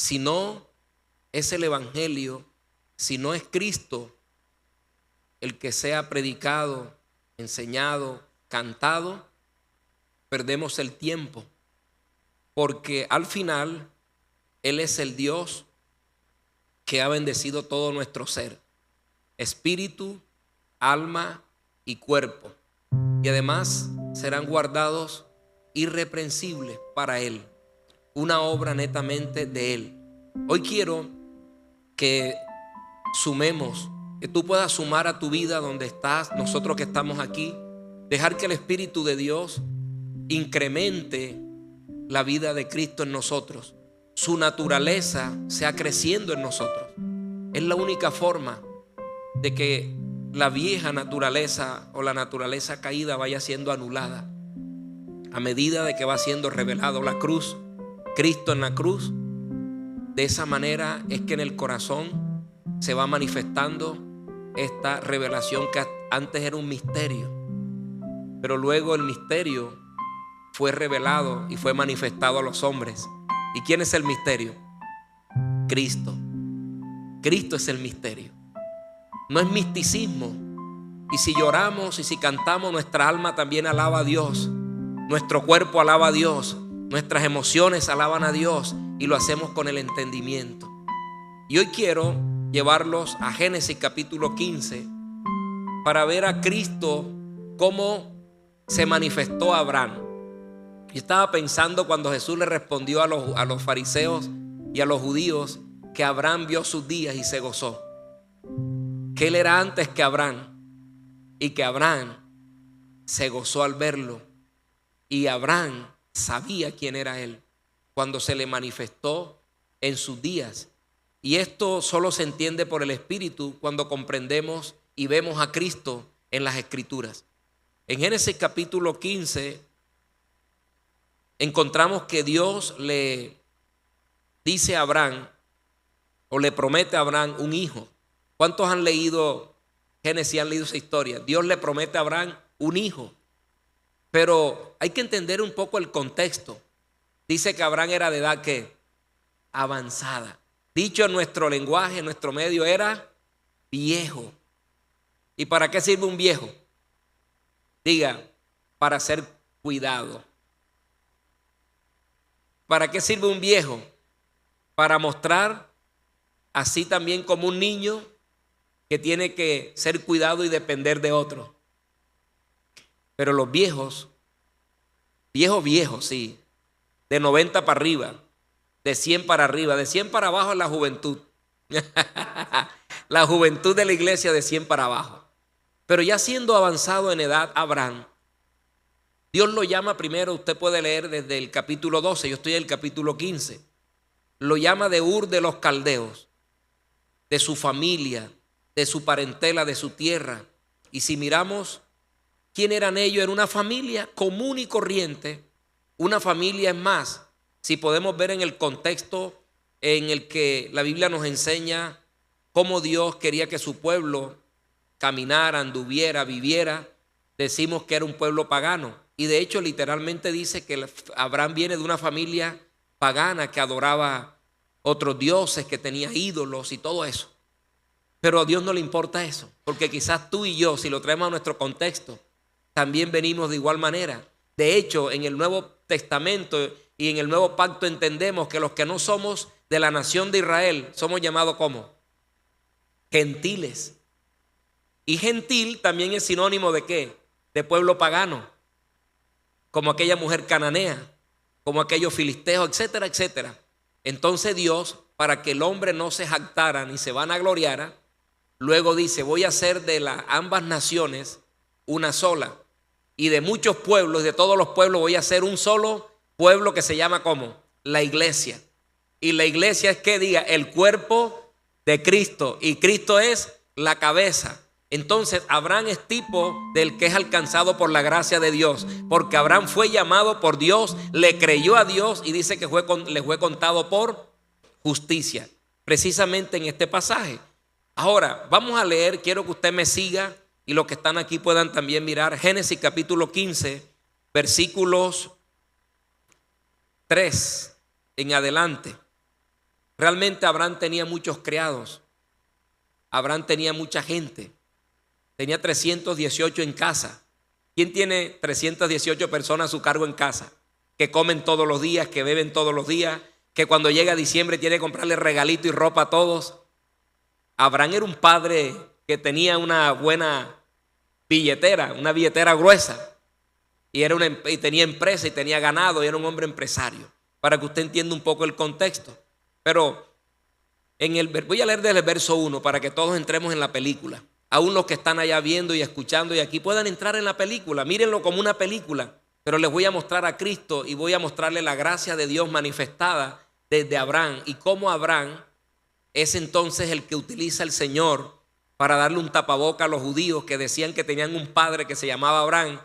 si no es el Evangelio, si no es Cristo el que sea predicado, enseñado, cantado, perdemos el tiempo, porque al final Él es el Dios que ha bendecido todo nuestro ser, espíritu, alma y cuerpo, y además serán guardados irreprensibles para Él, una obra netamente de Él. Hoy quiero que sumemos, que tú puedas sumar a tu vida donde estás, nosotros que estamos aquí, dejar que el Espíritu de Dios incremente la vida de Cristo en nosotros, su naturaleza sea creciendo en nosotros. Es la única forma de que la vieja naturaleza o la naturaleza caída vaya siendo anulada a medida de que va siendo revelado la cruz, Cristo en la cruz. De esa manera es que en el corazón se va manifestando esta revelación que antes era un misterio, pero luego el misterio fue revelado y fue manifestado a los hombres. ¿Y quién es el misterio? Cristo. Cristo es el misterio. No es misticismo. Y si lloramos y si cantamos, nuestra alma también alaba a Dios. Nuestro cuerpo alaba a Dios. Nuestras emociones alaban a Dios. Y lo hacemos con el entendimiento. Y hoy quiero llevarlos a Génesis capítulo 15 para ver a Cristo cómo se manifestó a Abraham. Yo estaba pensando cuando Jesús le respondió a los fariseos y a los judíos que Abraham vio sus días y se gozó, que él era antes que Abraham y que Abraham se gozó al verlo, y Abraham sabía quién era él cuando se le manifestó en sus días. Y esto solo se entiende por el Espíritu cuando comprendemos y vemos a Cristo en las Escrituras. En Génesis capítulo 15 encontramos que Dios le dice a Abraham, o le promete a Abraham un hijo. ¿Cuántos han leído Génesis, han leído esa historia? Dios le promete a Abraham un hijo, pero hay que entender un poco el contexto. Dice que Abraham era de edad ¿qué? Avanzada. Dicho en nuestro lenguaje, en nuestro medio, era viejo. ¿Y para qué sirve un viejo? Diga, para ser cuidado. ¿Para qué sirve un viejo? Para mostrar así también como un niño que tiene que ser cuidado y depender de otro. Pero los viejos, viejos, sí, de 90 para arriba, de 100 para arriba, de 100 para abajo es la juventud. La juventud de la iglesia de 100 para abajo. Pero ya siendo avanzado en edad Abraham, Dios lo llama primero, usted puede leer desde el capítulo 12, yo estoy en el capítulo 15. Lo llama de Ur de los Caldeos, de su familia, de su parentela, de su tierra. Y si miramos quién eran ellos, era una familia común y corriente, una familia es más. Si podemos ver en el contexto en el que la Biblia nos enseña cómo Dios quería que su pueblo caminara, anduviera, viviera, decimos que era un pueblo pagano. Y de hecho literalmente dice que Abraham viene de una familia pagana que adoraba otros dioses, que tenía ídolos y todo eso. Pero a Dios no le importa eso, porque quizás tú y yo, si lo traemos a nuestro contexto, también venimos de igual manera. De hecho, en el Nuevo Testamento y en el Nuevo Pacto entendemos que los que no somos de la nación de Israel somos llamados ¿cómo? Gentiles. Y gentil también es sinónimo de ¿qué? De pueblo pagano, como aquella mujer cananea, como aquellos filisteos, etcétera, etcétera. Entonces Dios, para que el hombre no se jactara ni se vanagloriara, luego dice, voy a hacer de ambas naciones una sola, y de muchos pueblos, de todos los pueblos voy a hacer un solo pueblo que se llama ¿cómo? La iglesia. Y la iglesia es que diga el cuerpo de Cristo, y Cristo es la cabeza. Entonces Abraham es tipo del que es alcanzado por la gracia de Dios, porque Abraham fue llamado por Dios, le creyó a Dios y dice que le fue contado por justicia, precisamente en este pasaje. Ahora vamos a leer, quiero que usted me siga y los que están aquí puedan también mirar Génesis capítulo 15, versículos 3 en adelante. Realmente Abraham tenía muchos criados. Abraham tenía mucha gente. Tenía 318 en casa. ¿Quién tiene 318 personas a su cargo en casa? Que comen todos los días, que beben todos los días, que cuando llega diciembre tiene que comprarle regalito y ropa a todos. Abraham era un padre que tenía una buena billetera, una billetera gruesa. Y tenía empresa y tenía ganado y era un hombre empresario. Para que usted entienda un poco el contexto. Pero voy a leer desde el verso 1 para que todos entremos en la película. Aún los que están allá viendo y escuchando y aquí puedan entrar en la película. Mírenlo como una película. Pero les voy a mostrar a Cristo y voy a mostrarle la gracia de Dios manifestada desde Abraham. Y cómo Abraham es entonces el que utiliza el Señor para darle un tapaboca a los judíos que decían que tenían un padre que se llamaba Abraham.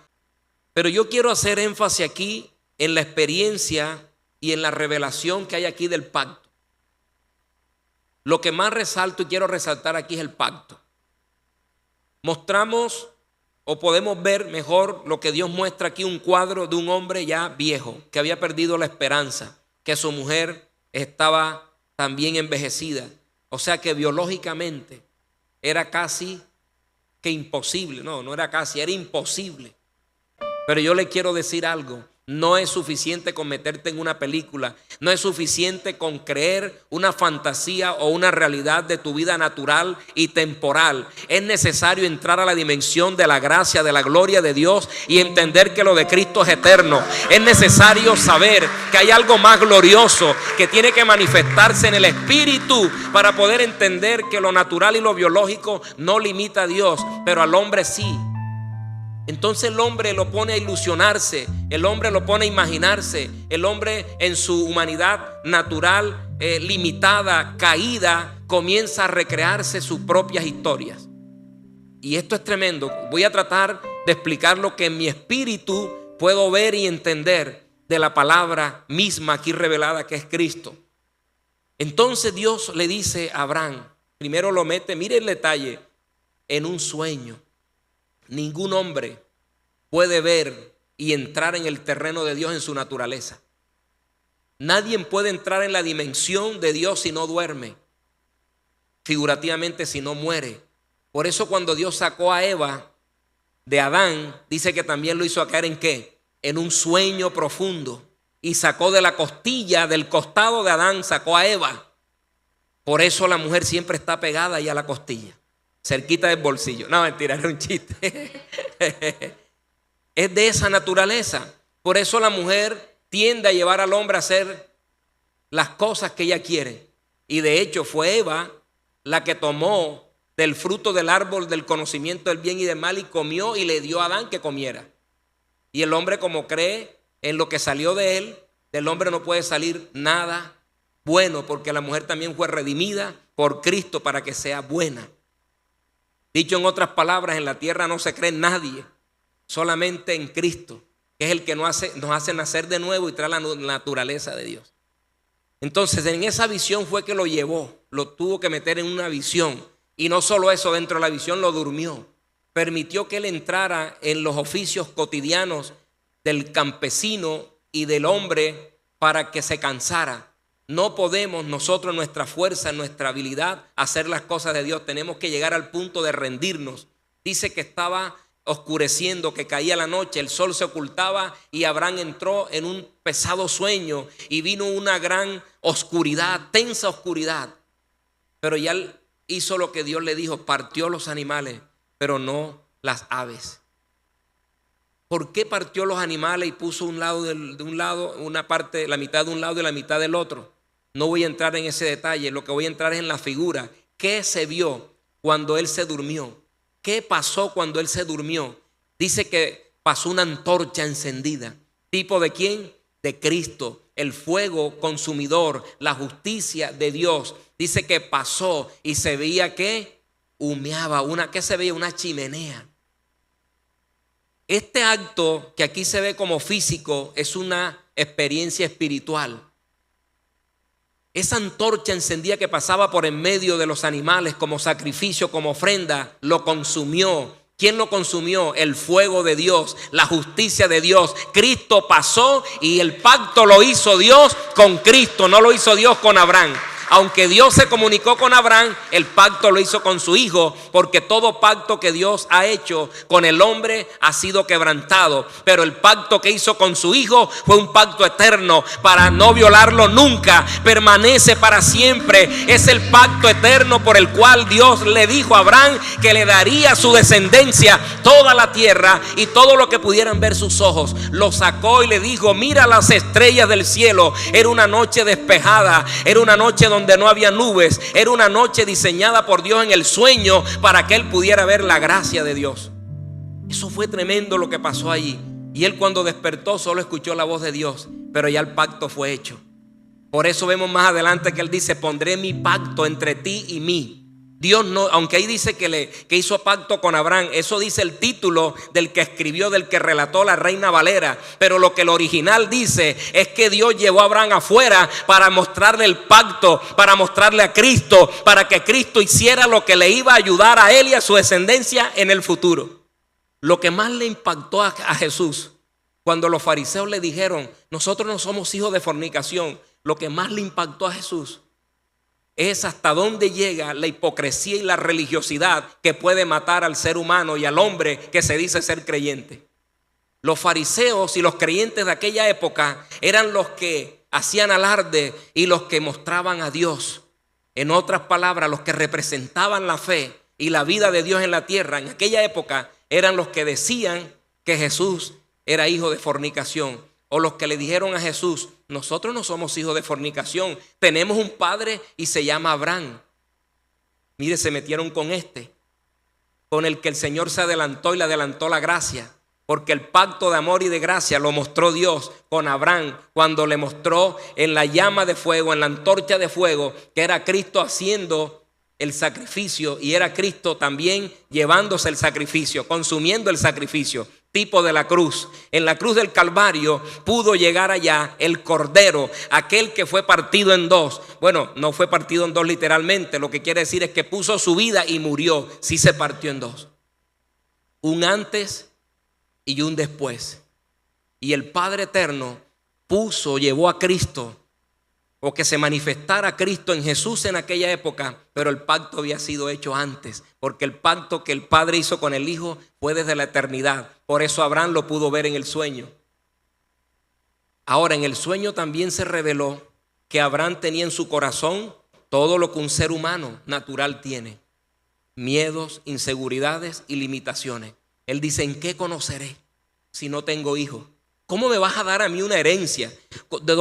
Pero yo quiero hacer énfasis aquí en la experiencia y en la revelación que hay aquí del pacto. Lo que más resalto y quiero resaltar aquí es el pacto. Mostramos o podemos ver mejor lo que Dios muestra aquí, un cuadro de un hombre ya viejo que había perdido la esperanza, que su mujer estaba también envejecida. O sea que biológicamente era casi que imposible. No era casi, era imposible. Pero yo le quiero decir algo. No es suficiente con meterte en una película. No es suficiente con creer una fantasía o una realidad de tu vida natural y temporal. Es necesario entrar a la dimensión de la gracia, de la gloria de Dios y entender que lo de Cristo es eterno. Es necesario saber que hay algo más glorioso que tiene que manifestarse en el Espíritu para poder entender que lo natural y lo biológico no limita a Dios, pero al hombre sí. Entonces el hombre lo pone a ilusionarse, el hombre lo pone a imaginarse, el hombre en su humanidad natural, limitada, caída, comienza a recrearse sus propias historias. Y esto es tremendo. Voy a tratar de explicar lo que en mi espíritu puedo ver y entender de la palabra misma aquí revelada, que es Cristo. Entonces Dios le dice a Abraham, primero lo mete, mire el detalle, en un sueño. Ningún hombre puede ver y entrar en el terreno de Dios en su naturaleza. Nadie puede entrar en la dimensión de Dios si no duerme, figurativamente si no muere. Por eso cuando Dios sacó a Eva de Adán, dice que también lo hizo caer ¿en qué? En un sueño profundo. Y sacó de la costilla, del costado de Adán, sacó a Eva. Por eso la mujer siempre está pegada ahí a la costilla, cerquita del bolsillo. No, mentira, era un chiste. Es de esa naturaleza. Por eso la mujer tiende a llevar al hombre a hacer las cosas que ella quiere. Y de hecho fue Eva la que tomó del fruto del árbol del conocimiento del bien y del mal y comió y le dio a Adán que comiera. Y el hombre, como cree en lo que salió de él, del hombre no puede salir nada bueno, porque la mujer también fue redimida por Cristo para que sea buena. Dicho en otras palabras, en la tierra no se cree en nadie, solamente en Cristo, que es el que nos hace nacer de nuevo y trae la naturaleza de Dios. Entonces en esa visión fue que lo llevó, lo tuvo que meter en una visión. Y no solo eso, dentro de la visión lo durmió. Permitió que él entrara en los oficios cotidianos del campesino y del hombre para que se cansara. No podemos nosotros, nuestra fuerza, nuestra habilidad, hacer las cosas de Dios. Tenemos que llegar al punto de rendirnos. Dice que estaba oscureciendo, que caía la noche, el sol se ocultaba y Abraham entró en un pesado sueño y vino una gran oscuridad, tensa oscuridad. Pero ya él hizo lo que Dios le dijo, partió los animales, pero no las aves. ¿Por qué partió los animales y puso una parte, la mitad de un lado y la mitad del otro? No voy a entrar en ese detalle, lo que voy a entrar es en la figura. ¿Qué se vio cuando él se durmió? ¿Qué pasó cuando él se durmió? Dice que pasó una antorcha encendida. ¿Tipo de quién? De Cristo, el fuego consumidor, la justicia de Dios. Dice que pasó y se veía que humeaba, ¿qué se veía? Una chimenea. Este acto que aquí se ve como físico es una experiencia espiritual. Esa antorcha encendida que pasaba por en medio de los animales como sacrificio, como ofrenda, lo consumió. ¿Quién lo consumió? El fuego de Dios, la justicia de Dios. Cristo pasó y el pacto lo hizo Dios con Cristo, no lo hizo Dios con Abraham. Aunque Dios se comunicó con Abraham, el pacto lo hizo con su hijo, porque todo pacto que Dios ha hecho con el hombre ha sido quebrantado. Pero el pacto que hizo con su hijo fue un pacto eterno para no violarlo nunca. Permanece para siempre. Es el pacto eterno por el cual Dios le dijo a Abraham que le daría a su descendencia toda la tierra y todo lo que pudieran ver sus ojos. Lo sacó y le dijo: mira las estrellas del cielo. Era una noche despejada, era una noche donde no había nubes, era una noche diseñada por Dios en el sueño para que él pudiera ver la gracia de Dios. Eso fue tremendo lo que pasó allí. Y él, cuando despertó, solo escuchó la voz de Dios, pero ya el pacto fue hecho. Por eso vemos más adelante que él dice: pondré mi pacto entre ti y mí. Dios no, aunque ahí dice que hizo pacto con Abraham, eso dice el título del que escribió, del que relató la Reina Valera. Pero lo que el original dice es que Dios llevó a Abraham afuera para mostrarle el pacto, para mostrarle a Cristo, para que Cristo hiciera lo que le iba a ayudar a él y a su descendencia en el futuro. Lo que más le impactó a Jesús, cuando los fariseos le dijeron: nosotros no somos hijos de fornicación, lo que más le impactó a Jesús es hasta dónde llega la hipocresía y la religiosidad que puede matar al ser humano y al hombre que se dice ser creyente. Los fariseos y los creyentes de aquella época eran los que hacían alarde y los que mostraban a Dios. En otras palabras, los que representaban la fe y la vida de Dios en la tierra en aquella época eran los que decían que Jesús era hijo de fornicación. O los que le dijeron a Jesús: nosotros no somos hijos de fornicación, tenemos un padre y se llama Abraham. Mire, se metieron con con el que el Señor se adelantó y le adelantó la gracia. Porque el pacto de amor y de gracia lo mostró Dios con Abraham cuando le mostró en la llama de fuego, en la antorcha de fuego, que era Cristo haciendo el sacrificio y era Cristo también llevándose el sacrificio, consumiendo el sacrificio. Tipo de la cruz. En la cruz del Calvario pudo llegar allá el Cordero, aquel que fue partido en dos. Bueno, no fue partido en dos literalmente, lo que quiere decir es que puso su vida y murió. Sí se partió en dos. Un antes y un después. Y el Padre Eterno llevó a Cristo, o que se manifestara Cristo en Jesús en aquella época, pero el pacto había sido hecho antes, porque el pacto que el Padre hizo con el Hijo fue desde la eternidad. Por eso Abraham lo pudo ver en el sueño. Ahora, en el sueño también se reveló que Abraham tenía en su corazón todo lo que un ser humano natural tiene: miedos, inseguridades y limitaciones. Él dice: ¿en qué conoceré si no tengo hijos? ¿Cómo me vas a dar a mí una herencia? ¿De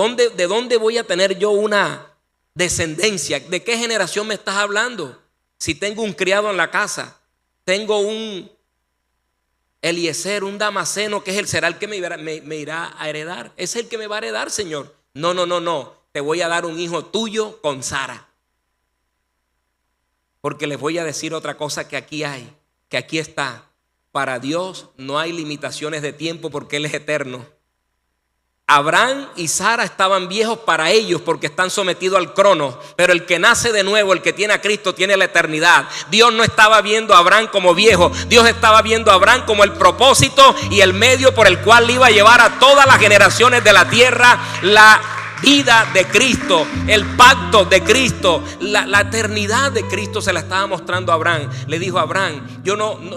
dónde voy a tener yo una descendencia? ¿De qué generación me estás hablando? Si tengo un criado en la casa, tengo un Eliezer, un Damaseno, que será el que me irá a heredar. Es el que me va a heredar, Señor. No. Te voy a dar un hijo tuyo con Sara. Porque les voy a decir otra cosa que aquí está. Para Dios no hay limitaciones de tiempo porque Él es eterno. Abraham y Sara estaban viejos para ellos porque están sometidos al crono, pero el que nace de nuevo, el que tiene a Cristo, tiene la eternidad. Dios no estaba viendo a Abraham como viejo, Dios estaba viendo a Abraham como el propósito y el medio por el cual iba a llevar a todas las generaciones de la tierra la vida de Cristo, el pacto de Cristo, la eternidad de Cristo se la estaba mostrando a Abraham. Le dijo a Abraham: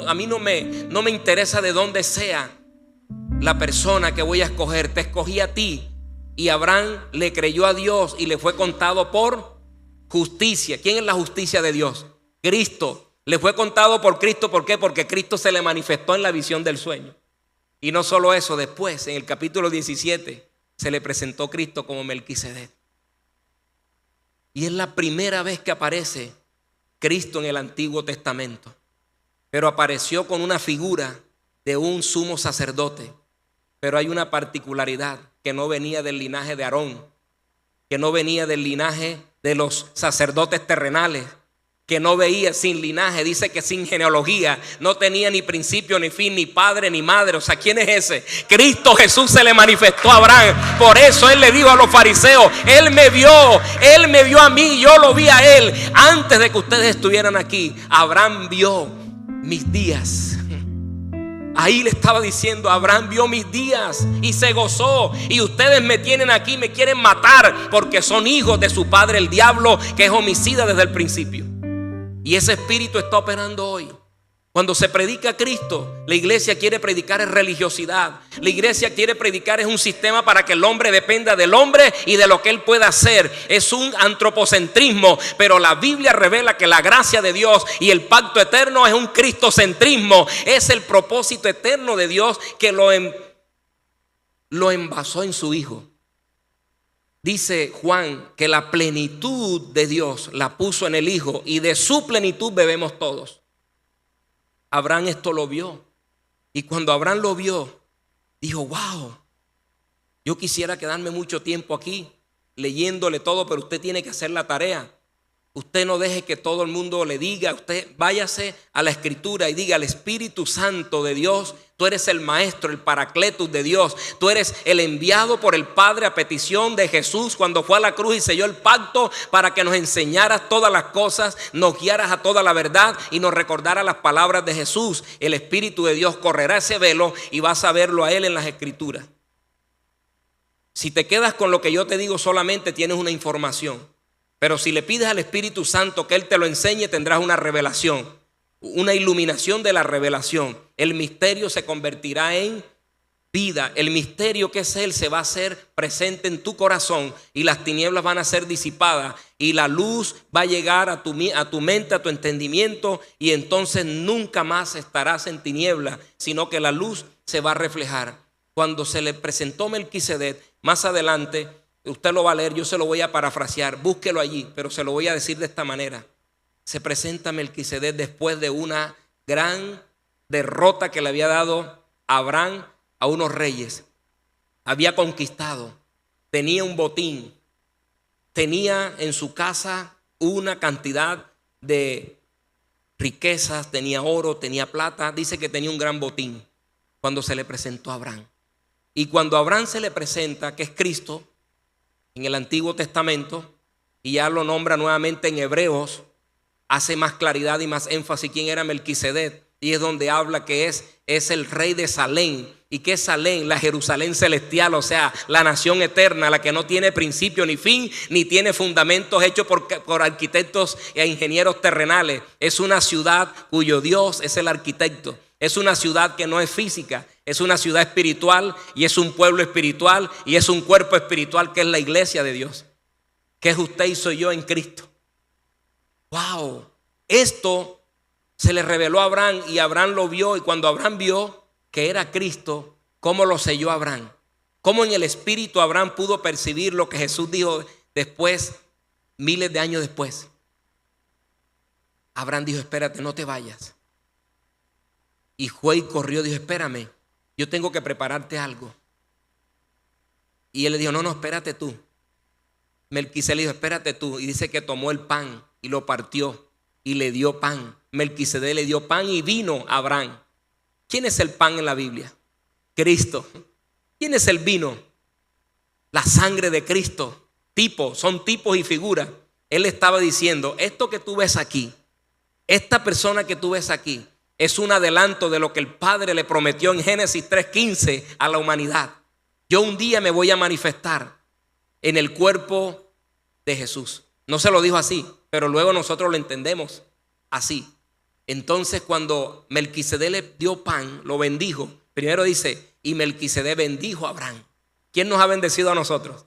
a mí no me interesa de dónde sea la persona que voy a escoger, te escogí a ti. Y Abraham le creyó a Dios y le fue contado por justicia. ¿Quién es la justicia de Dios? Cristo. Le fue contado por Cristo. ¿Por qué? Porque Cristo se le manifestó en la visión del sueño. Y no solo eso, después en el capítulo 17 se le presentó Cristo como Melquisedec. Y es la primera vez que aparece Cristo en el Antiguo Testamento. Pero apareció con una figura de un sumo sacerdote. Pero hay una particularidad: que no venía del linaje de Aarón, que no venía del linaje de los sacerdotes terrenales, que no veía, sin linaje, dice que sin genealogía, no tenía ni principio ni fin, ni padre ni madre. O sea, ¿quién es ese? Cristo Jesús se le manifestó a Abraham. Por eso él le dijo a los fariseos: él me vio a mí, yo lo vi a él. Antes de que ustedes estuvieran aquí, Abraham vio mis días. Ahí le estaba diciendo: Abraham vio mis días y se gozó, y ustedes me tienen aquí, me quieren matar porque son hijos de su padre el diablo, que es homicida desde el principio. Y ese espíritu está operando hoy. Cuando se predica a Cristo, la iglesia quiere predicar es religiosidad. La iglesia quiere predicar es un sistema para que el hombre dependa del hombre y de lo que él pueda hacer. Es un antropocentrismo, pero la Biblia revela que la gracia de Dios y el pacto eterno es un cristocentrismo. Es el propósito eterno de Dios que lo envasó en su Hijo. Dice Juan que la plenitud de Dios la puso en el Hijo, y de su plenitud bebemos todos. Abraham esto lo vio, y cuando Abraham lo vio, dijo: wow, yo quisiera quedarme mucho tiempo aquí leyéndole todo, pero usted tiene que hacer la tarea. Usted no deje que todo el mundo le diga. Usted váyase a la Escritura y diga: al Espíritu Santo de Dios, tú eres el maestro, el paracletus de Dios. Tú eres el enviado por el Padre a petición de Jesús cuando fue a la cruz y selló el pacto para que nos enseñaras todas las cosas, nos guiaras a toda la verdad y nos recordaras las palabras de Jesús. El Espíritu de Dios correrá ese velo y vas a verlo a Él en las Escrituras. Si te quedas con lo que yo te digo, solamente tienes una información. Pero si le pides al Espíritu Santo que Él te lo enseñe, tendrás una revelación, una iluminación de la revelación. El misterio se convertirá en vida. El misterio que es Él se va a hacer presente en tu corazón, y las tinieblas van a ser disipadas, y la luz va a llegar a tu mente, a tu entendimiento, y entonces nunca más estarás en tinieblas, sino que la luz se va a reflejar. Cuando se le presentó Melquisedec, más adelante, usted lo va a leer, yo se lo voy a parafrasear, búsquelo allí, pero se lo voy a decir de esta manera. Se presenta Melquisedec después de una gran derrota que le había dado Abraham a unos reyes. Había conquistado, tenía un botín, tenía en su casa una cantidad de riquezas, tenía oro, tenía plata. Dice que tenía un gran botín cuando se le presentó a Abraham. Y cuando a Abraham se le presenta, que es Cristo, en el Antiguo Testamento, y ya lo nombra nuevamente en Hebreos, hace más claridad y más énfasis quién era Melquisedec, y es donde habla que es el rey de Salem. ¿Y qué es Salem? La Jerusalén celestial, o sea, la nación eterna, la que no tiene principio ni fin, ni tiene fundamentos hechos por arquitectos e ingenieros terrenales. Es una ciudad cuyo Dios es el arquitecto. Es una ciudad que no es física, es una ciudad espiritual, y es un pueblo espiritual, y es un cuerpo espiritual, que es la iglesia de Dios, que es usted y soy yo en Cristo. Wow, esto se le reveló a Abraham, y Abraham lo vio, y cuando Abraham vio que era Cristo, ¿cómo lo selló Abraham? ¿Cómo en el espíritu Abraham pudo percibir lo que Jesús dijo después, miles de años después? Abraham dijo: espérate, no te vayas. Y fue y corrió, dijo: espérame, yo tengo que prepararte algo. Y él le dijo: no, espérate tú. Melquisedec le dijo: espérate tú. Y dice que tomó el pan y lo partió y le dio pan. Melquisedec le dio pan y vino a Abraham. ¿Quién es el pan en la Biblia? Cristo. ¿Quién es el vino? La sangre de Cristo. Son tipos y figuras. Él estaba diciendo: esto que tú ves aquí, esta persona que tú ves aquí, es un adelanto de lo que el Padre le prometió en Génesis 3:15 a la humanidad. Yo un día me voy a manifestar en el cuerpo de Jesús. No se lo dijo así, pero luego nosotros lo entendemos así. Entonces, cuando Melquisedec le dio pan, lo bendijo. Primero dice: y Melquisedec bendijo a Abraham. ¿Quién nos ha bendecido a nosotros?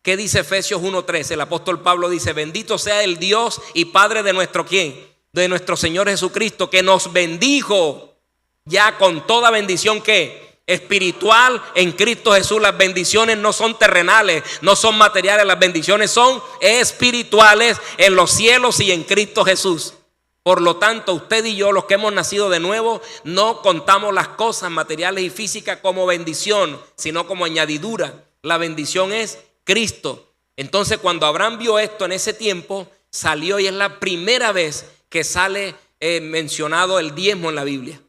¿Qué dice Efesios 1:13? El apóstol Pablo dice: bendito sea el Dios y Padre de nuestro ¿quién? De nuestro Señor Jesucristo, que nos bendijo ya con toda bendición que espiritual en Cristo Jesús. Las bendiciones no son terrenales, no son materiales, las bendiciones son espirituales en los cielos y en Cristo Jesús. Por lo tanto, usted y yo, los que hemos nacido de nuevo, no contamos las cosas materiales y físicas como bendición, sino como añadidura. La bendición es Cristo. Entonces, cuando Abraham vio esto en ese tiempo, salió, y es la primera vez que sale mencionado el diezmo en la Biblia.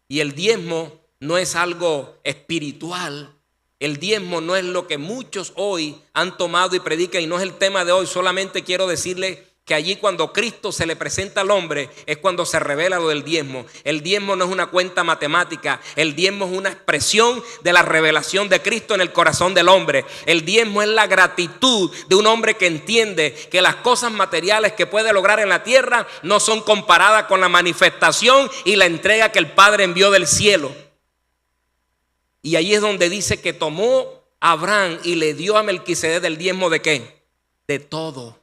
Y el diezmo no es algo espiritual. El diezmo no es lo que muchos hoy han tomado y predican, y no es el tema de hoy. Solamente quiero decirle que allí cuando Cristo se le presenta al hombre es cuando se revela lo del diezmo. El diezmo no es una cuenta matemática, el diezmo es una expresión de la revelación de Cristo en el corazón del hombre. El diezmo es la gratitud de un hombre que entiende que las cosas materiales que puede lograr en la tierra no son comparadas con la manifestación y la entrega que el Padre envió del cielo. Y allí es donde dice que tomó a Abraham y le dio a Melquisedec del diezmo ¿de qué? De todo.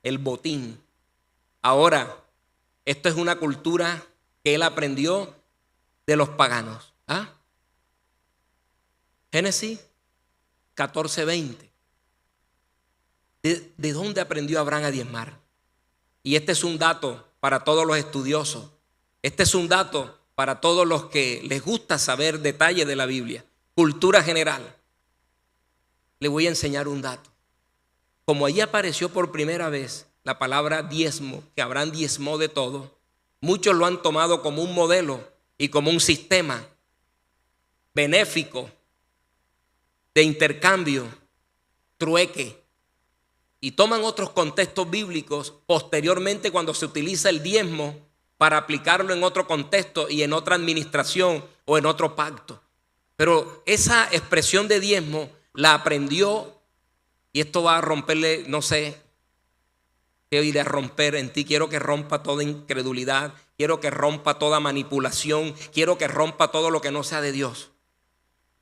El botín. Ahora, esto es una cultura que él aprendió de los paganos. Génesis 14:20. ¿De dónde aprendió Abraham a diezmar? Y este es un dato para todos los estudiosos. Este es un dato para todos los que les gusta saber detalles de la Biblia. Cultura general. Le voy a enseñar un dato. Como allí apareció por primera vez la palabra diezmo, que Abraham diezmó de todo, muchos lo han tomado como un modelo y como un sistema benéfico de intercambio, trueque, y toman otros contextos bíblicos posteriormente cuando se utiliza el diezmo para aplicarlo en otro contexto y en otra administración o en otro pacto. Pero esa expresión de diezmo la aprendió. Y esto va a romperle, no sé, qué iré a romper en ti. Quiero que rompa toda incredulidad. Quiero que rompa toda manipulación. Quiero que rompa todo lo que no sea de Dios.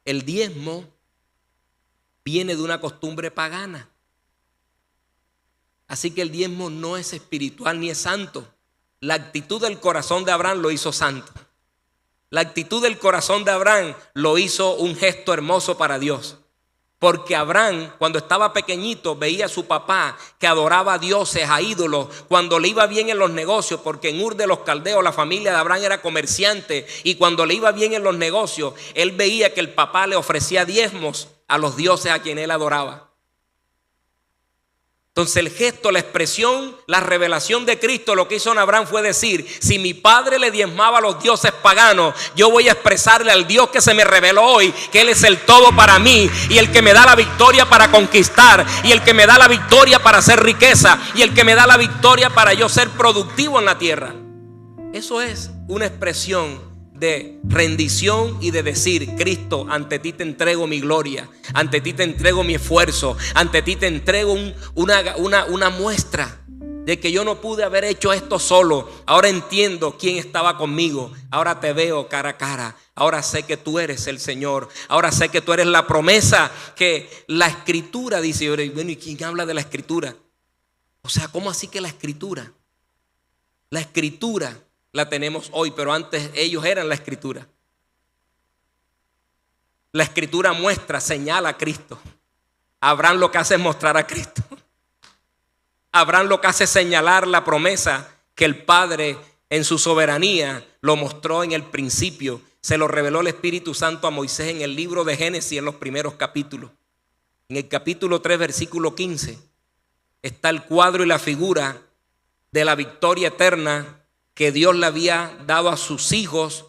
El diezmo viene de una costumbre pagana. Así que el diezmo no es espiritual ni es santo. La actitud del corazón de Abraham lo hizo santo. La actitud del corazón de Abraham lo hizo un gesto hermoso para Dios. Porque Abraham, cuando estaba pequeñito, veía a su papá que adoraba a dioses, a ídolos, cuando le iba bien en los negocios, porque en Ur de los Caldeos la familia de Abraham era comerciante, y cuando le iba bien en los negocios, él veía que el papá le ofrecía diezmos a los dioses a quien él adoraba. Entonces el gesto, la expresión, la revelación de Cristo, lo que hizo en Abraham fue decir: si mi padre le diezmaba a los dioses paganos, yo voy a expresarle al Dios que se me reveló hoy que Él es el todo para mí, y el que me da la victoria para conquistar, y el que me da la victoria para hacer riqueza, y el que me da la victoria para yo ser productivo en la tierra. Eso es una expresión de rendición y de decir: Cristo, ante ti te entrego mi gloria, ante ti te entrego mi esfuerzo, ante ti te entrego una muestra de que yo no pude haber hecho esto solo. Ahora entiendo quién estaba conmigo, ahora te veo cara a cara, ahora sé que tú eres el Señor, ahora sé que tú eres la promesa que la Escritura dice. Bueno, ¿y quién habla de la Escritura? O sea, ¿cómo así que la Escritura? La Escritura la tenemos hoy, pero antes ellos eran la Escritura. La Escritura muestra, señala a Cristo. Abraham lo que hace es mostrar a Cristo. Abraham lo que hace es señalar la promesa que el Padre en su soberanía lo mostró en el principio. Se lo reveló el Espíritu Santo a Moisés en el libro de Génesis, en los primeros capítulos. En el capítulo 3, versículo 15, está el cuadro y la figura de la victoria eterna que Dios le había dado a sus hijos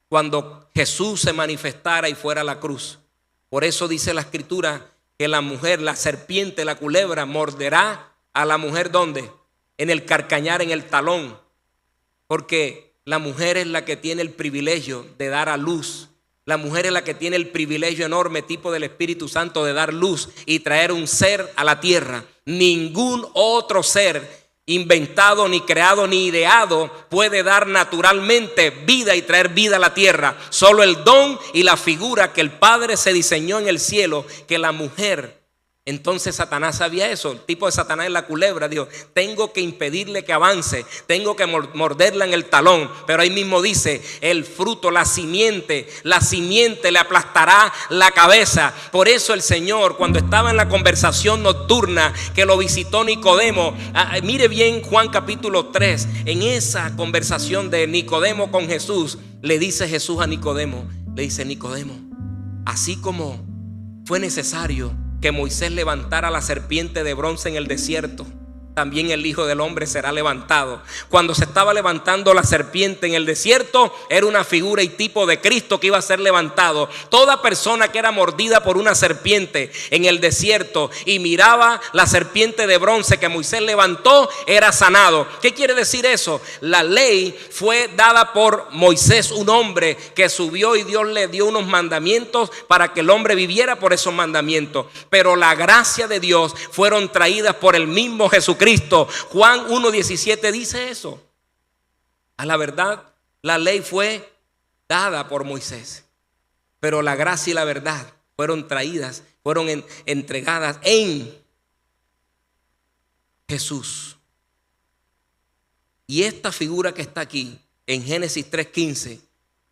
cuando Jesús se manifestara y fuera a la cruz. Por eso dice la Escritura que la mujer, la serpiente, la culebra, morderá a la mujer ¿dónde? En el carcañar, en el talón. Porque la mujer es la que tiene el privilegio de dar a luz. La mujer es la que tiene el privilegio enorme, tipo del Espíritu Santo, de dar luz y traer un ser a la tierra. Ningún otro ser inventado, ni creado, ni ideado puede dar naturalmente vida y traer vida a la tierra. Solo el don y la figura que el Padre se diseñó en el cielo, que la mujer. Entonces Satanás sabía eso. El tipo de Satanás es la culebra. Dijo: tengo que impedirle que avance, tengo que morderla en el talón. Pero ahí mismo dice: el fruto, la simiente le aplastará la cabeza. Por eso el Señor, cuando estaba en la conversación nocturna que lo visitó Nicodemo, mire bien Juan capítulo 3, en esa conversación de Nicodemo con Jesús, le dice Jesús a Nicodemo, le dice: Nicodemo, así como fue necesario que Moisés levantara la serpiente de bronce en el desierto, también el Hijo del Hombre será levantado. Cuando se estaba levantando la serpiente en el desierto, era una figura y tipo de Cristo que iba a ser levantado. Toda persona que era mordida por una serpiente en el desierto y miraba la serpiente de bronce que Moisés levantó, era sanado. ¿Qué quiere decir eso? La ley fue dada por Moisés, un hombre que subió y Dios le dio unos mandamientos para que el hombre viviera por esos mandamientos. Pero la gracia de Dios fueron traídas por el mismo Jesucristo. Juan 1:17 dice eso. A la verdad, la ley fue dada por Moisés, pero la gracia y la verdad fueron traídas, fueron entregadas en Jesús. Y esta figura que está aquí en Génesis 3:15,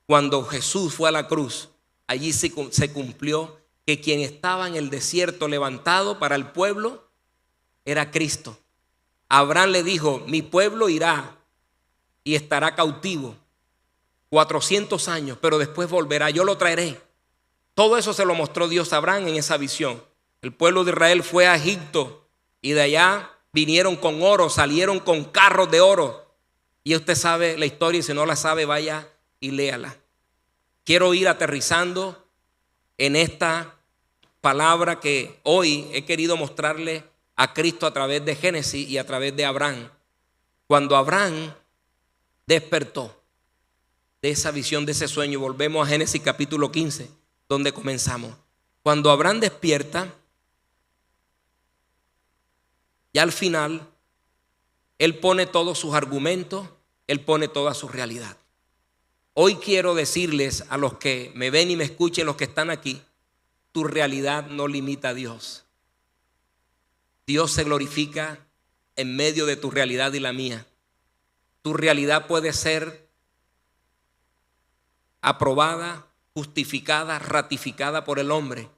cuando Jesús fue a la cruz, allí se cumplió que quien estaba en el desierto levantado para el pueblo era Cristo. Abraham le dijo: mi pueblo irá y estará cautivo 400 años, pero después volverá, yo lo traeré. Todo eso se lo mostró Dios a Abraham en esa visión. El pueblo de Israel fue a Egipto y de allá vinieron con oro, salieron con carros de oro. Y usted sabe la historia, y si no la sabe, vaya y léala. Quiero ir aterrizando en esta palabra que hoy he querido mostrarle a Cristo a través de Génesis y a través de Abraham. Cuando Abraham despertó de esa visión, de ese sueño, volvemos a Génesis capítulo 15, donde comenzamos. Cuando Abraham despierta, ya al final, él pone todos sus argumentos, él pone toda su realidad. Hoy quiero decirles a los que me ven y me escuchen, los que están aquí, tu realidad no limita a Dios. Dios se glorifica en medio de tu realidad y la mía. Tu realidad puede ser aprobada, justificada, ratificada por el hombre.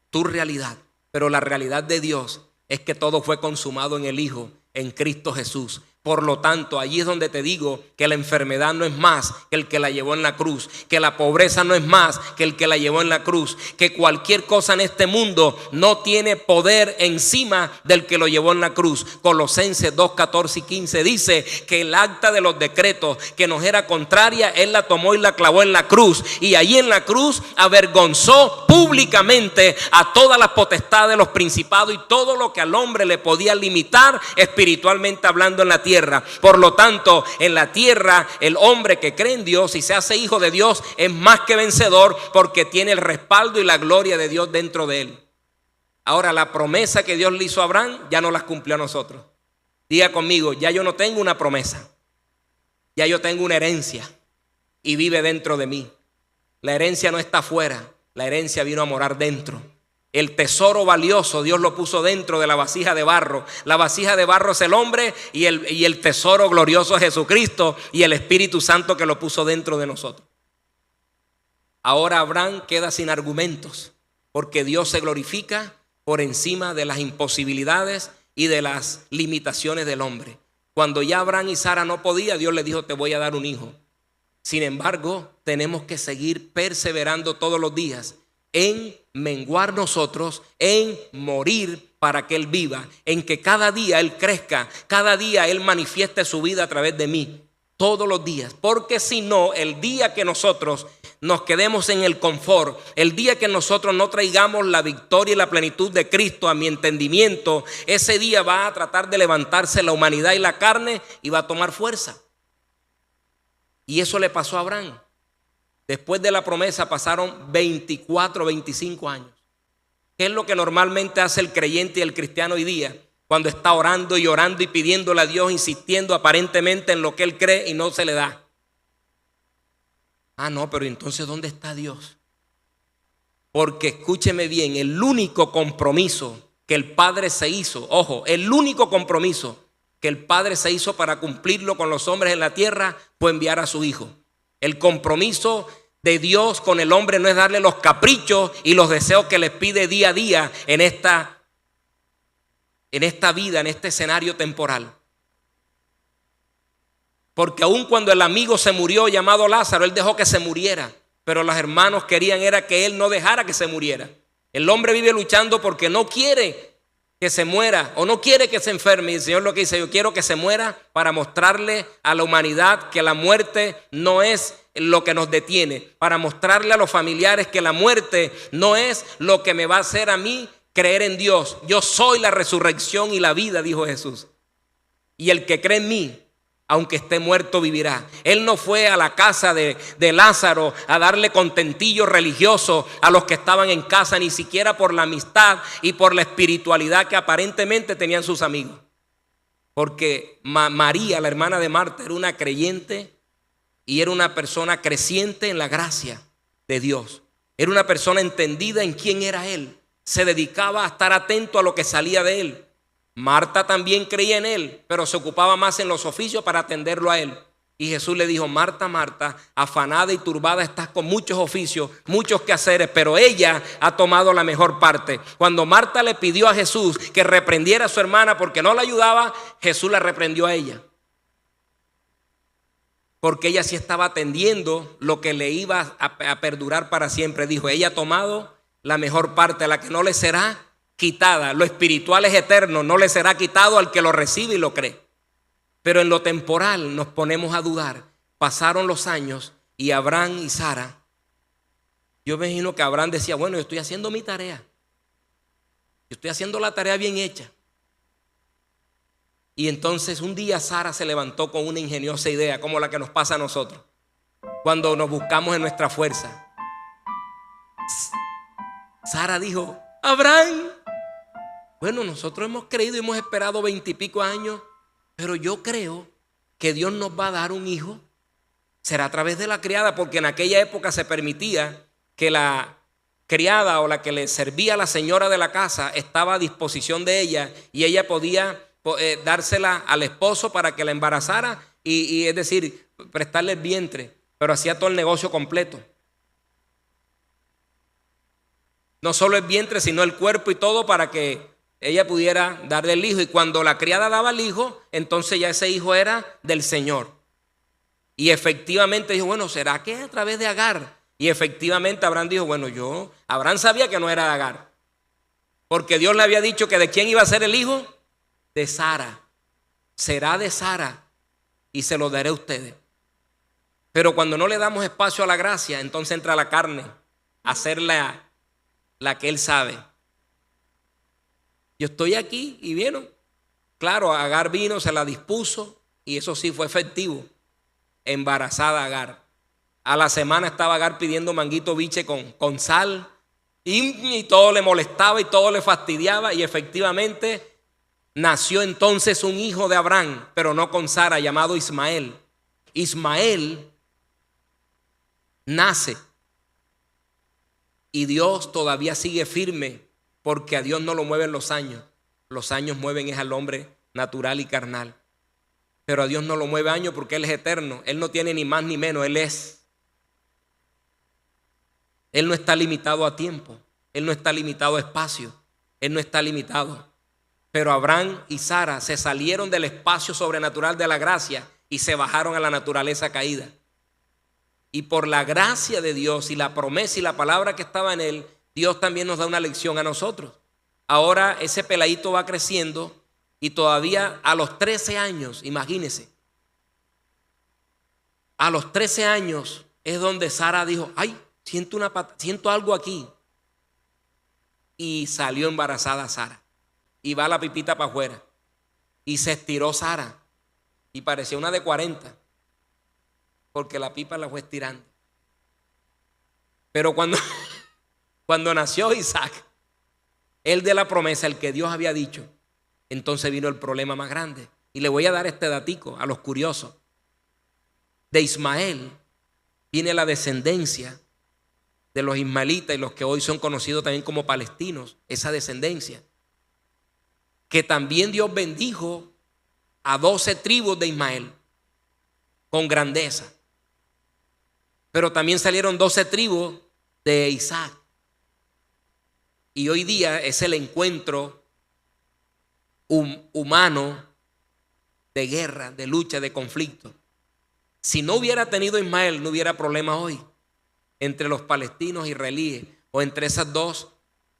Tu realidad. Pero la realidad de Dios es que todo fue consumado en el Hijo, en Cristo Jesús. Por lo tanto, allí es donde te digo que la enfermedad no es más que el que la llevó en la cruz, que la pobreza no es más que el que la llevó en la cruz, que cualquier cosa en este mundo no tiene poder encima del que lo llevó en la cruz. Colosenses 2:14 y 15 dice que el acta de los decretos que nos era contraria, Él la tomó y la clavó en la cruz. Y allí en la cruz avergonzó públicamente a todas las potestades, los principados y todo lo que al hombre le podía limitar espiritualmente hablando en la tierra. Por lo tanto, en la tierra, el hombre que cree en Dios y se hace hijo de Dios es más que vencedor, porque tiene el respaldo y la gloria de Dios dentro de él. Ahora, la promesa que Dios le hizo a Abraham ya no las cumplió a nosotros. Diga conmigo: ya yo no tengo una promesa, ya yo tengo una herencia y vive dentro de mí. La herencia no está afuera, la herencia vino a morar dentro. El tesoro valioso Dios lo puso dentro de la vasija de barro. La vasija de barro es el hombre y el tesoro glorioso es Jesucristo y el Espíritu Santo que lo puso dentro de nosotros. Ahora Abraham queda sin argumentos, porque Dios se glorifica por encima de las imposibilidades y de las limitaciones del hombre. Cuando ya Abraham y Sara no podían, Dios le dijo: te voy a dar un hijo. Sin embargo, tenemos que seguir perseverando todos los días en menguar nosotros, en morir para que Él viva, en que cada día Él crezca, cada día Él manifieste su vida a través de mí, todos los días. Porque si no, el día que nosotros nos quedemos en el confort, el día que nosotros no traigamos la victoria y la plenitud de Cristo a mi entendimiento, ese día va a tratar de levantarse la humanidad y la carne y va a tomar fuerza. Y eso le pasó a Abraham. Después de la promesa pasaron 24, 25 años. ¿Qué es lo que normalmente hace el creyente y el cristiano hoy día? Cuando está orando y orando y pidiéndole a Dios, insistiendo aparentemente en lo que él cree y no se le da. Ah, no, pero entonces ¿dónde está Dios? Porque escúcheme bien, el único compromiso que el Padre se hizo, ojo, el único compromiso que el Padre se hizo para cumplirlo con los hombres en la tierra fue enviar a su Hijo. El compromiso de Dios con el hombre no es darle los caprichos y los deseos que les pide día a día en esta vida, en este escenario temporal. Porque aun cuando el amigo se murió llamado Lázaro, él dejó que se muriera. Pero los hermanos querían era que él no dejara que se muriera. El hombre vive luchando porque no quiere que se muera o no quiere que se enferme. Y el Señor lo que dice: yo quiero que se muera para mostrarle a la humanidad que la muerte no es lo que nos detiene, para mostrarle a los familiares que la muerte no es lo que me va a hacer a mí creer en Dios. Yo soy la resurrección y la vida, dijo Jesús. Y el que cree en mí, aunque esté muerto, vivirá. Él no fue a la casa de Lázaro a darle contentillo religioso a los que estaban en casa, ni siquiera por la amistad y por la espiritualidad que aparentemente tenían sus amigos. Porque María, la hermana de Marta, era una creyente y era una persona creciente en la gracia de Dios. Era una persona entendida en quién era Él. Se dedicaba a estar atento a lo que salía de Él. Marta también creía en Él, pero se ocupaba más en los oficios para atenderlo a Él. Y Jesús le dijo: Marta, Marta, afanada y turbada estás con muchos oficios, muchos quehaceres, pero ella ha tomado la mejor parte. Cuando Marta le pidió a Jesús que reprendiera a su hermana porque no la ayudaba, Jesús la reprendió a ella. Porque ella sí estaba atendiendo lo que le iba a perdurar para siempre. Dijo: ella ha tomado la mejor parte, la que no le será quitada. Lo espiritual es eterno, no le será quitado al que lo recibe y lo cree. Pero en lo temporal nos ponemos a dudar. Pasaron los años y Abraham y Sara, yo me imagino que Abraham decía: bueno, yo estoy haciendo mi tarea, yo estoy haciendo la tarea bien hecha. Y entonces un día Sara se levantó con una ingeniosa idea, como la que nos pasa a nosotros cuando nos buscamos en nuestra fuerza. Sara dijo: Abraham, bueno, nosotros hemos creído y hemos esperado 20 y pico años, pero yo creo que Dios nos va a dar un hijo. Será a través de la criada, porque en aquella época se permitía que la criada o la que le servía a la señora de la casa estaba a disposición de ella y ella podía dársela al esposo para que la embarazara y es decir, prestarle el vientre, pero hacía todo el negocio completo. No solo el vientre, sino el cuerpo y todo para que ella pudiera darle el hijo. Y cuando la criada daba el hijo, entonces ya ese hijo era del Señor. Y efectivamente dijo: bueno, ¿será que a través de Agar? Y efectivamente Abraham dijo: bueno, Abraham sabía que no era de Agar, porque Dios le había dicho que de quién iba a ser el hijo. De Sara. Será de Sara y se lo daré a ustedes. Pero cuando no le damos espacio a la gracia, entonces entra la carne a hacer la que él sabe. Yo estoy aquí y vieron, claro, Agar vino, se la dispuso y eso sí fue efectivo. Embarazada Agar. A la semana estaba Agar pidiendo manguito biche con sal y todo le molestaba y todo le fastidiaba, y efectivamente nació entonces un hijo de Abraham, pero no con Sara, llamado Ismael. Ismael nace y Dios todavía sigue firme, porque a Dios no lo mueven los años mueven es al hombre natural y carnal. Pero a Dios no lo mueve años porque Él es eterno, Él no tiene ni más ni menos, Él es. Él no está limitado a tiempo, Él no está limitado a espacio, Él no está limitado. Pero Abraham y Sara se salieron del espacio sobrenatural de la gracia y se bajaron a la naturaleza caída. Y por la gracia de Dios y la promesa y la palabra que estaba en él, Dios también nos da una lección a nosotros. Ahora ese peladito va creciendo y todavía a los 13 años, imagínense, a los 13 años es donde Sara dijo: ay, siento algo aquí. Y salió embarazada Sara. Y va la pipita para afuera. Y se estiró Sara. Y parecía una de 40. Porque la pipa la fue estirando. Pero cuando nació Isaac, el de la promesa, el que Dios había dicho, entonces vino el problema más grande. Y le voy a dar este datico a los curiosos. De Ismael viene la descendencia de los ismaelitas y los que hoy son conocidos también como palestinos. Esa descendencia. Que también Dios bendijo a 12 tribus de Ismael con grandeza. Pero también salieron 12 tribus de Isaac. Y hoy día es el encuentro humano de guerra, de lucha, de conflicto. Si no hubiera tenido Ismael, no hubiera problema hoy entre los palestinos e israelíes o entre esas dos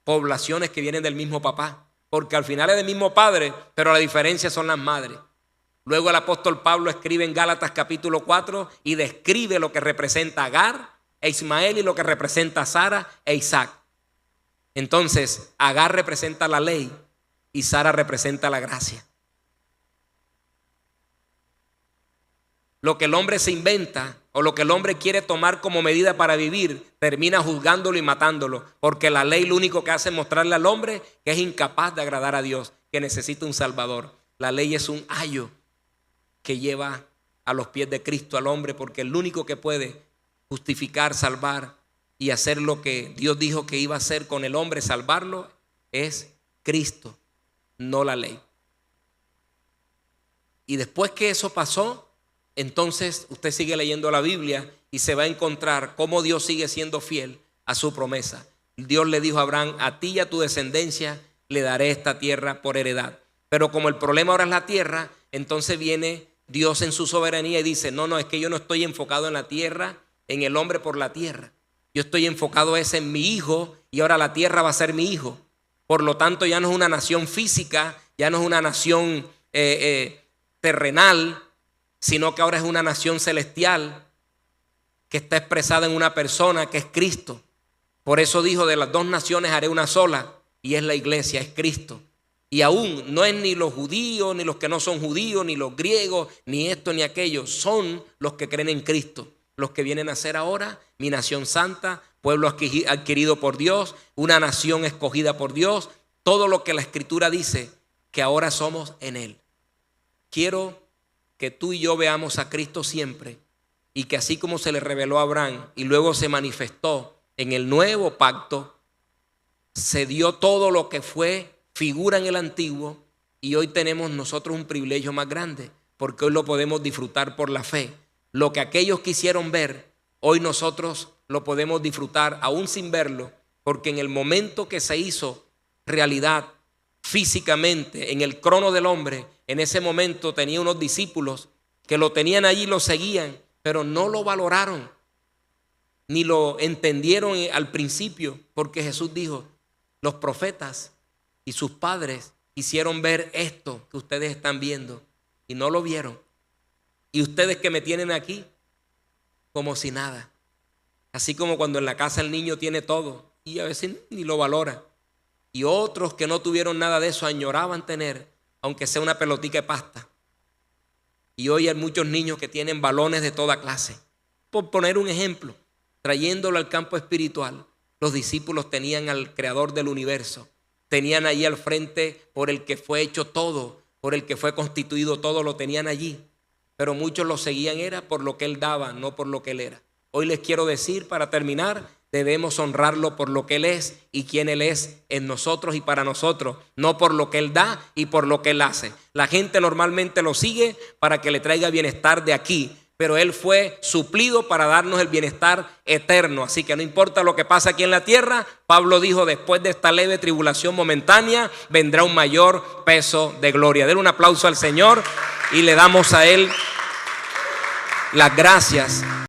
poblaciones que vienen del mismo papá. porque al final es del mismo padre, pero la diferencia son las madres. Luego el apóstol Pablo escribe en Gálatas capítulo 4 y describe lo que representa Agar e Ismael y lo que representa Sara e Isaac. Entonces, Agar representa la ley y Sara representa la gracia. Lo que el hombre se inventa o lo que el hombre quiere tomar como medida para vivir, termina juzgándolo y matándolo, porque la ley lo único que hace es mostrarle al hombre que es incapaz de agradar a Dios, que necesita un salvador. La ley es un ayo que lleva a los pies de Cristo al hombre, porque el único que puede justificar, salvar y hacer lo que Dios dijo que iba a hacer con el hombre, salvarlo, es Cristo, no la ley. Y después que eso pasó, entonces usted sigue leyendo la Biblia y se va a encontrar cómo Dios sigue siendo fiel a su promesa. Dios le dijo a Abraham: a ti y a tu descendencia le daré esta tierra por heredad. Pero como el problema ahora es la tierra, entonces viene Dios en su soberanía y dice: no, es que yo no estoy enfocado en la tierra, en el hombre por la tierra. Yo estoy enfocado en mi hijo, y ahora la tierra va a ser mi hijo. Por lo tanto, ya no es una nación física, ya no es una nación terrenal, sino que ahora es una nación celestial que está expresada en una persona que es Cristo. Por eso dijo: de las dos naciones haré una sola, y es la iglesia, es Cristo. Y aún no es ni los judíos, ni los que no son judíos, ni los griegos, ni esto ni aquello, son los que creen en Cristo, los que vienen a ser ahora mi nación santa, pueblo adquirido por Dios, una nación escogida por Dios, todo lo que la Escritura dice que ahora somos en Él. Quiero que tú y yo veamos a Cristo siempre, y que así como se le reveló a Abraham y luego se manifestó en el nuevo pacto, se dio todo lo que fue figura en el antiguo, y hoy tenemos nosotros un privilegio más grande, porque hoy lo podemos disfrutar por la fe. Lo que aquellos quisieron ver, hoy nosotros lo podemos disfrutar aún sin verlo, porque en el momento que se hizo realidad físicamente en el crono del hombre, en ese momento tenía unos discípulos que lo tenían allí, lo seguían, pero no lo valoraron, ni lo entendieron al principio, porque Jesús dijo: los profetas y sus padres quisieron ver esto que ustedes están viendo y no lo vieron. Y ustedes que me tienen aquí como si nada. Así como cuando en la casa el niño tiene todo y a veces ni lo valora. Y otros que no tuvieron nada de eso añoraban tener, aunque sea una pelotica de pasta. Y hoy hay muchos niños que tienen balones de toda clase. Por poner un ejemplo, trayéndolo al campo espiritual, los discípulos tenían al creador del universo. Tenían allí al frente por el que fue hecho todo, por el que fue constituido todo, lo tenían allí. Pero muchos lo seguían era por lo que él daba, no por lo que él era. Hoy les quiero decir, para terminar, debemos honrarlo por lo que él es y quién él es en nosotros y para nosotros, no por lo que él da y por lo que él hace. La gente normalmente lo sigue para que le traiga bienestar de aquí, pero él fue suplido para darnos el bienestar eterno. Así que no importa lo que pasa aquí en la tierra, Pablo dijo: después de esta leve tribulación momentánea vendrá un mayor peso de gloria. Denle un aplauso al Señor y le damos a él las gracias